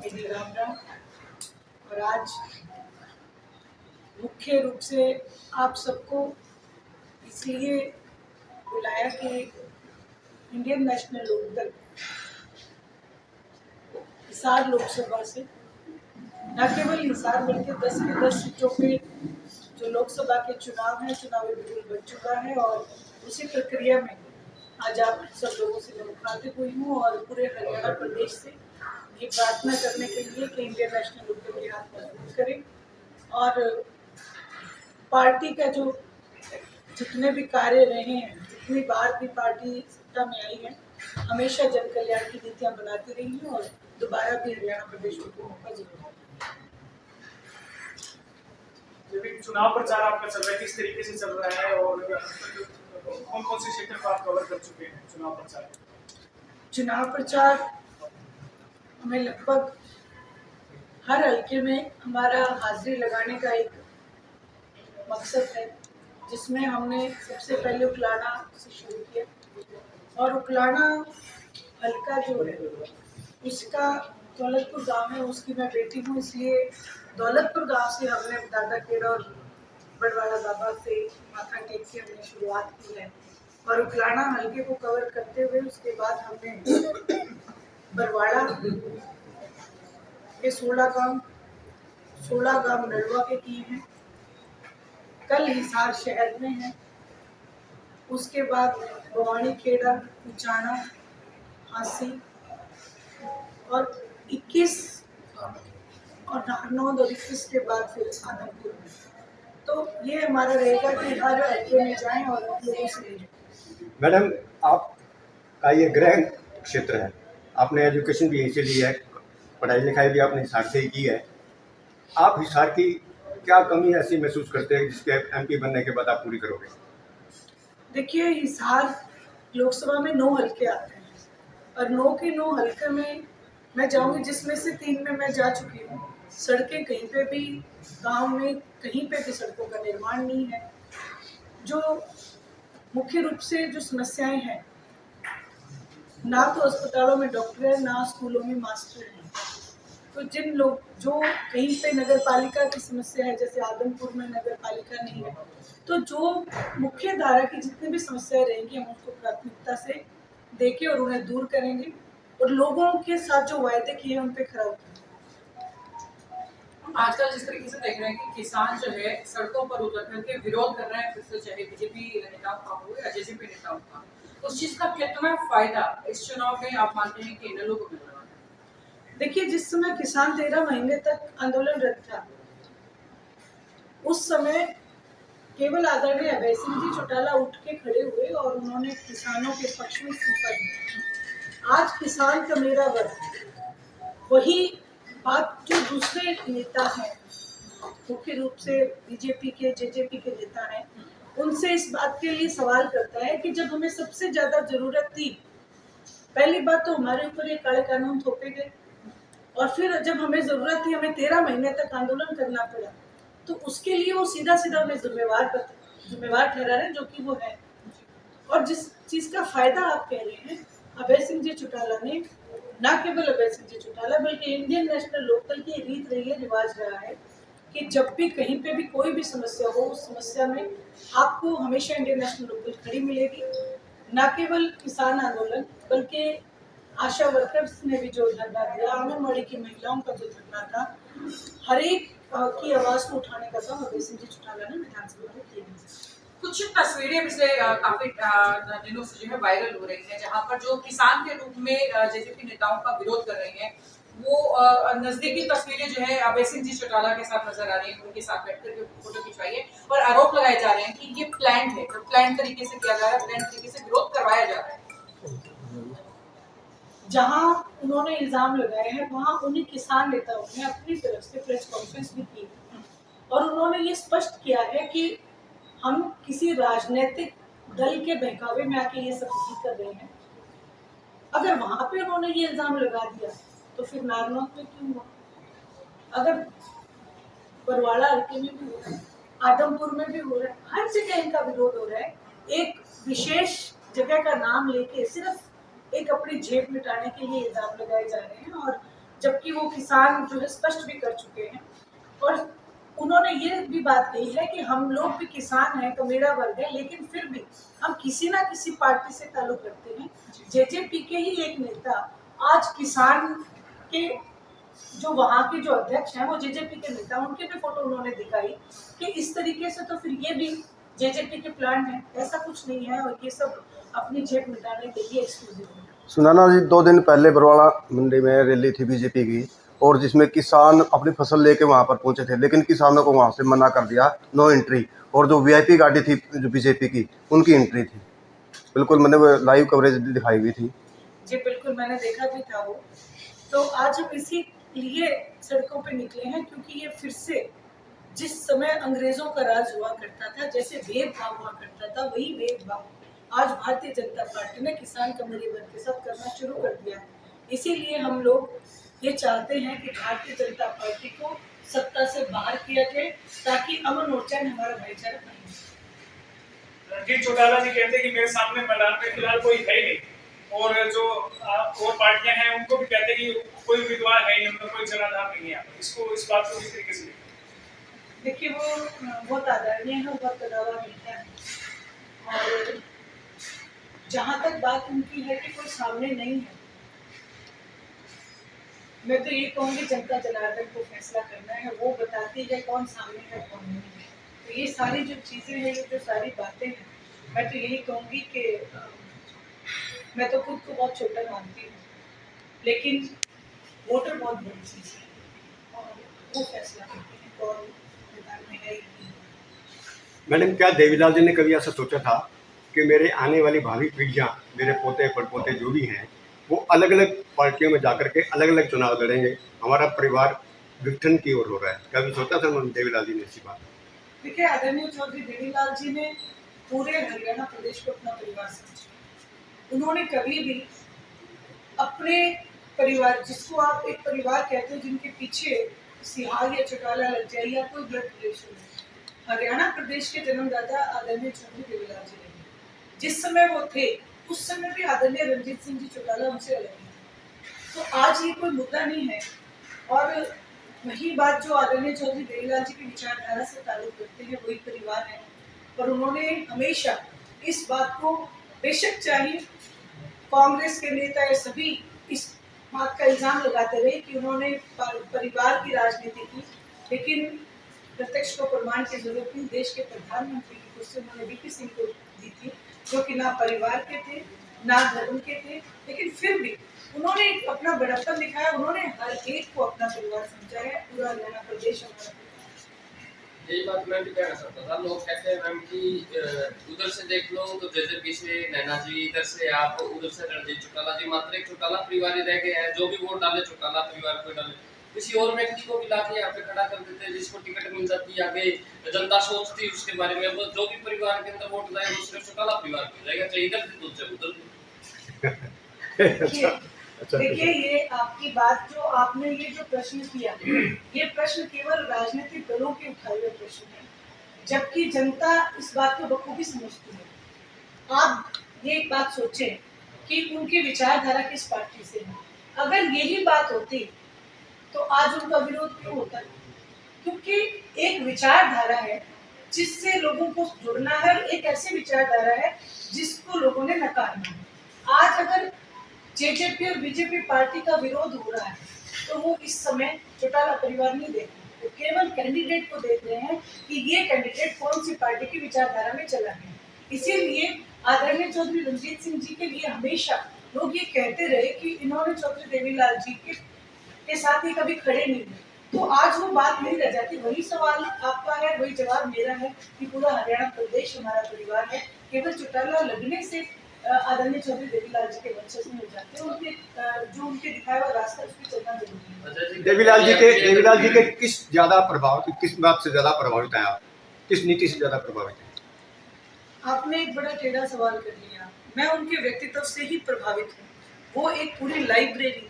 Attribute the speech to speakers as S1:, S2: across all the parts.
S1: मेरी राम राम। और आज मुख्य रूप से आप सबको इसलिए बुलाया कि इंडियन नेशनल लोकदल हिसार लोकसभा से न केवल हिसार बल्कि 10 की 10 सीटों पे जो लोकसभा के चुनाव है, चुनावी बिगुल बन चुका है। और उसी प्रक्रिया में आज आप सब लोगों से मैं मुखातिब हुई हूँ और पूरे हरियाणा प्रदेश से ये प्रार्थना करने के लिए कि इंडियन नेशनल लोकदल के हाथ मजबूत करें और पार्टी का जो जितने भी कार्य रहे हैं, जितनी बार भी पार्टी सत्ता में आई है, हमेशा जन कल्याण की नीतियां बनाती रही है और दोबारा भी हरियाणा प्रदेश को मौका जरूर।
S2: चुनाव प्रचार आपका चल रहा है, किस तरीके से चल रहा है और कौन कौन से क्षेत्र को आप कवर कर चुके हैं
S1: चुनाव प्रचार हमें लगभग हर हल्के में हमारा हाजिरी लगाने का एक मकसद है, जिसमें हमने सबसे पहले उकलाना से शुरू किया। और उकलाना हल्का जो है उसका दौलतपुर गांव है, उसकी मैं बेटी हूँ, इसलिए दौलतपुर गांव से हमने दादा केड़ा और बड़वाड़ा बाबा से माथा टेक के हमने शुरुआत की है। और उकलाना हल्के को कवर करते हुए उसके बाद हमने बरवाड़ा के 16 गांव नलवा के किए हैं, कल हिसार शहर में है, उसके बाद भवानी खेड़ा, उचाना, हांसी और 21 और नारनौंद और 21 के बाद फिर आदमपुर में। तो ये हमारा रहेगा कि हर हल्के में जाएं और लोगों से मिलें।
S3: मैडम, आपका ये गृह क्षेत्र है, आपने एजुकेशन भी यहीं से ली है, पढ़ाई लिखाई भी आपने हिसार से ही की है। आप हिसार की क्या कमी ऐसी महसूस करते हैं जिसके एमपी बनने के बाद आप पूरी करोगे?
S1: देखिए, हिसार लोकसभा में 9 हल्के आते हैं और 9 के 9 हल्के में मैं जाऊंगी, जिसमें से 3 में मैं जा चुकी हूँ। सड़कें कहीं पे भी, गांव में कहीं पे भी सड़कों का निर्माण नहीं है। जो मुख्य रूप से जो समस्याएं हैं, ना तो अस्पतालों में डॉक्टर है, ना स्कूलों में मास्टर हैं। तो जिन लोग जो कहीं पे नगर पालिका की समस्या है, जैसे आदमपुर में नगर पालिका नहीं है, तो जो मुख्य धारा की जितनी भी समस्याएं रहेंगी हम उसको प्राथमिकता से देके और उन्हें दूर करेंगे और लोगों के साथ जो वायदे किए हैं उन पे खरा उतरेंगे।
S4: आजकल जिस तरीके से देख रहे हैं कि किसान जो है सड़कों पर उतर करके विरोध कर रहे हैं, फिर से चाहे बीजेपी नेताओं का हो या जेजेपी नेताओं का, उस चीज का कितना फायदा इस चुनाव में आप मानते हैं कि इन लोगों को मिल रहा है?
S1: देखिए, जिस समय किसान 13 महीने तक आंदोलनरत था, उस समय केवल आदरणीय अभय सिंह जी चौटाला उठ के खड़े हुए और उन्होंने किसानों के पक्ष में इस्तीफा दिया। आज किसान का मेरा वर्ग, वही बात जो दूसरे नेता हैं, मुख्य रूप से बीजेपी के, जेजेपी के नेता हैं, उनसे इस बात के लिए सवाल करता है कि जब हमें सबसे ज्यादा जरूरत थी, पहली बात तो हमारे ऊपर ये काले कानून थोपे गए और फिर जब हमें जरूरत थी, हमें 13 महीने तक आंदोलन करना पड़ा, तो उसके लिए वो सीधा हमें जिम्मेवार ठहरा रहे हैं, जो कि वो है। और जिस चीज का फायदा आप कह रहे हैं, अभय सिंह जी चौटाला ने, न केवल अभय सिंह जी चौटाला बल्कि इंडियन नेशनल लोकदल की रीत रही है, रिवाज रहा है कि जब भी कहीं पे भी कोई भी समस्या हो, उस समस्या में आपको हमेशा इंडियन नेशनल लोकदल खड़ी मिलेगी। न केवल किसान आंदोलन बल्कि आशा वर्कर्स ने भी जो धरना दिया, आंगनबाड़ी की महिलाओं का जो धरना था, हर एक की आवाज को उठाने का काम अभय सिंह जी चौटाला ने विधानसभा में किया।
S4: कुछ तस्वीरें पिछले काफी दिनों से जो है वायरल हो रही हैं, जहां पर जो किसान के रूप में जेजेपी नेताओं का विरोध कर रही हैं, वो नजदीकी तस्वीरें जो है अभय सिंह जी चौटाला के साथ नजर आ रही है, उनके साथ बैठकर के फोटो खिंचवाई है और आरोप लगाए जा रहे हैं कि ये प्लान है, तो प्लान तरीके से किया जा रहा है, प्लान तरीके से विरोध करवाया जा रहा है।
S1: जहां उन्होंने इल्जाम लगाए हैं, वहां उन्हीं किसान नेताओं ने अपनी तरफ से प्रेस कॉन्फ्रेंस भी की और उन्होंने ये स्पष्ट किया है कि हम किसी राजनीतिक दल के बहकावे में आके ये सब चीज कर रहे हैं। अगर वहां पे उन्होंने ये इल्जाम लगा दिया तो फिर नारनौंद में क्यों हुआ? अगर बरवाड़ा हल्के में भी हो रहा है, आदमपुर में भी हो रहा है, हर जगह इनका विरोध हो रहा है। एक विशेष जगह का नाम लेके सिर्फ एक अपनी जेब मिटाने के लिए इल्जाम लगाए जा रहे हैं। और जबकि वो किसान जो है स्पष्ट भी कर चुके हैं। और उन्होंने ये भी बात कही है कि हम लोग भी किसान हैं, कमेरा वर्ग है, लेकिन फिर भी हम किसी ना किसी पार्टी से ताल्लुक रखते हैं। जेजेपी के ही एक नेता आज किसान के जो वहाँ के जो अध्यक्ष हैं वो जेजेपी के नेता, उनके भी फोटो उन्होंने दिखाई कि इस तरीके से तो फिर ये भी जेजेपी के प्लान है, ऐसा कुछ नहीं है। और ये सब अपनी जेब मिटाने के लिए एक्सक्लूसिव है।
S5: सुनैना जी, 2 दिन पहले बरवाड़ा मंडी में रैली थी बीजेपी की, और जिसमें किसान अपनी फसल लेके वहां पर पहुंचे थे, लेकिन किसानों को वहां से मना कर दिया, नो एंट्री। और जो वीआईपी गाड़ी थी जो बीजेपी की, उनकी एंट्री थी। बिल्कुल मैंने वो लाइव कवरेज दिखाई हुई थी।
S1: जी बिल्कुल, मैंने देखा भी था वो। तो आज हम इसी लिए सड़कों पे निकले हैं क्योंकि ये फिर से जिस समय अंग्रेजों का राज हुआ करता था, जैसे भेदभाव हुआ करता था, वही भेदभाव आज भारतीय जनता पार्टी ने किसान कमेरे वर्ग के साथ करना शुरू कर दिया है। इसीलिए हम लोग ये चाहते हैं कि भारतीय जनता पार्टी को सत्ता से बाहर किया जाए ताकि अमन और चैन हमारा भाईचारा बने।
S2: रणजीत चौटाला जी कहते हैं कि मेरे सामने मैदान में फिलहाल कोई है ही नहीं, और जो और पार्टियां हैं उनको भी कहते हैं कि कोई उम्मीदवार है नहीं, उनका कोई जनाधार नहीं है। इसको इस बात को किस तरीके से
S1: देखिए, वो बहुत आदरणीय है, बहुत कदावर नेता है। और जहाँ तक बात उनकी है कि कोई सामने नहीं है, मैं तो ये कहूँगी जनता जनार्दन को फैसला करना है, वो बताती है कौन सामने है कौन नहीं है। तो ये सारी जो चीज़ें हैं, ये जो सारी बातें हैं, मैं तो यही कहूँगी कि मैं तो खुद को बहुत छोटा मानती हूँ, लेकिन वोटर बहुत बड़ी चीज़ है और वो फैसला करते हैं कौन मैदान में है।
S3: मैडम, क्या देवीलाल जी ने कभी ऐसा सोचा था कि मेरे आने वाली भावी पीढ़ियाँ, मेरे पोते पड़पोते जो भी हैं, वो अलग अलग पार्टियों में जाकर के अलग अलग चुनाव लड़ेंगे, हमारा परिवार विघटन की ओर हो रहा है? कभी सोचा था देवीलाल जी ने ऐसी बात?
S1: देखिए, आदरणीय चौधरी देवीलाल जी ने पूरे हरियाणा प्रदेश को अपना परिवार समझा। उन्होंने कभी भी अपने परिवार, जिसको आप एक परिवार कहते हो, जिनके पीछे सिहाग या चौटाला लग जाए या कोई ब्लड रिलेशन है, हरियाणा प्रदेश के जन्मदाता आदरणीय चौधरी देवीलाल जी ने जिस समय वो थे, उस समय भी आदरणीय रणजीत सिंह जी चौटाला उनसे अलग थे। तो आज ये कोई मुद्दा नहीं है। और वही बात जो आदरणीय चौधरी देवीलाल जी की विचारधारा से ताल्लुक रखते हैं, वही परिवार है। पर उन्होंने हमेशा इस बात को, बेशक चाहे कांग्रेस के नेता या सभी इस बात का इल्जाम लगाते रहे कि उन्होंने परिवार की राजनीति की, लेकिन प्रत्यक्ष को प्रमाण की जरूरत नहीं। देश के प्रधानमंत्री की कुर्सी उन्होंने वीपी सिंह को दी थी, जो कि ना परिवार के थे ना धर्म के थे, लेकिन फिर भी उन्होंने अपना बड़प्पन दिखाया। उन्होंने हर एक को अपना परिवार समझा है। पूरा हरियाणा प्रदेश हमारा।
S6: यही बात मैं भी कहना चाहता था। लोग कहते हैं मैम कि उधर से देख लो तो जेजेपी से नैना जी, इधर से आप, उधर से रणजीत चौटाला जी, मात्र एक चौटाला परिवार ही रह गए हैं। जो भी वोट डाले चौटाला परिवार को डाले, किसी और व्यक्ति को भी लाके यहाँ पे खड़ा कर देते हैं, जिसको टिकट मिल जाती है। आगे जनता सोचती है उसके बारे में, वो जो भी परिवार के अंदर वोट जाएगा वो सिर्फ चौटाला परिवार को जाएगा, चाहे इधर से तो चाहे उधर से।
S1: देखिए, ये आपकी बात, जो आपने ये जो प्रश्न किया, ये प्रश्न केवल राजनीतिक दलों के उठाए हुए प्रश्न है, जबकि जनता इस बात को बखूबी समझती है। आप ये एक बात सोचें कि उनकी विचारधारा किस पार्टी से है। अगर यही बात होती तो आज उनका विरोध क्यों होता है? क्योंकि एक विचारधारा है जिससे लोगों को जुड़ना है, एक ऐसी विचारधारा है जिसको लोगों ने नकारना है। आज अगर जेजेपी और बीजेपी पार्टी का विरोध हो रहा है तो वो इस समय चौटाला परिवार नहीं देख रहे, वो केवल कैंडिडेट को देख रहे हैं कि ये कैंडिडेट कौन सी पार्टी की विचारधारा में चला है। इसीलिए आदरणीय चौधरी रणजीत सिंह जी के लिए हमेशा लोग ये कहते रहे कि इन्होंने चौधरी देवीलाल जी के साथ ही कभी खड़े नहीं हुए। तो आज वो बात नहीं रह जाती। वही सवाल आपका है, वही जवाब मेरा है कि पूरा हरियाणा प्रदेश हमारा परिवार है। केवल चौटाला लगने से आदरणीय चौधरी देवीलाल जी के वंशज नहीं हो जाते। उनके जो उनके दिखाया हुआ रास्ता, उस पर चलना जरूरी है।
S3: देवीलाल जी के किस बात से ज्यादा प्रभावित हैं आप? किस नीति से ज्यादा प्रभावित हैं?
S1: आपने एक बड़ा टेढ़ा सवाल कर लिया। मैं उनके व्यक्तित्व से ही प्रभावित हूँ। वो एक पूरी लाइब्रेरी थी।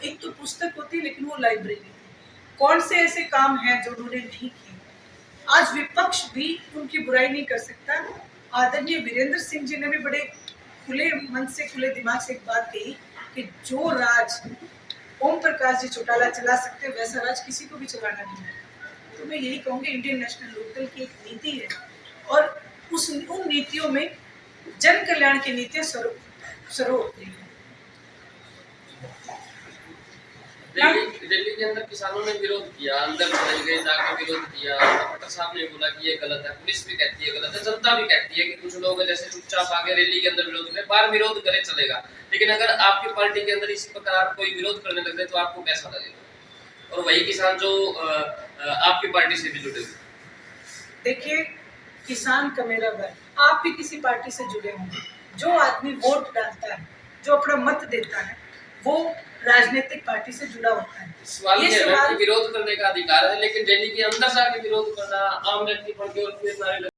S1: एक तो पुस्तक होती, लेकिन वो लाइब्रेरी थी। कौन से ऐसे काम हैं जो उन्होंने नहीं किए? आज विपक्ष भी उनकी बुराई नहीं कर सकता। आदरणीय वीरेंद्र सिंह जी ने भी बड़े खुले मन से, खुले दिमाग से एक बात कही कि जो राज ओम प्रकाश जी चौटाला चला सकते हैं वैसा राज किसी को भी चलाना नहीं है। तो मैं यही कहूँगी इंडियन नेशनल लोकदल की एक नीति है और उन नीतियों में जन कल्याण की नीतियाँ सर्वोपरि है।
S6: दिल्ली के अंदर किसानों ने विरोध किया, अंदर चले गए, जाकर विरोध किया। डॉक्टर साहब ने बोला कि ये गलत है, पुलिस भी कहती है गलत है, जनता भी कहती है कि कुछ लोग जैसे चुपचाप आगे रैली के अंदर विरोध करें, बाहर विरोध करे चलेगा, लेकिन अगर आपकी पार्टी के अंदर इसी प्रकार कोई विरोध करने लग जाए तो आपको कैसा लगेगा? और वही किसान जो आपकी पार्टी से भी जुड़े हुए।
S1: देखिए, किसान का मेरा वर्ग, आप भी किसी पार्टी से जुड़े होंगे। जो आदमी वोट डालता है, जो अपना मत देता है, वो राजनीतिक पार्टी से जुड़ा होता है।
S6: सवाल ये है कि विरोध करने का अधिकार है, लेकिन दिल्ली के अंदर जाके विरोध करना, आम व्यक्ति पढ़ के और फिर नारे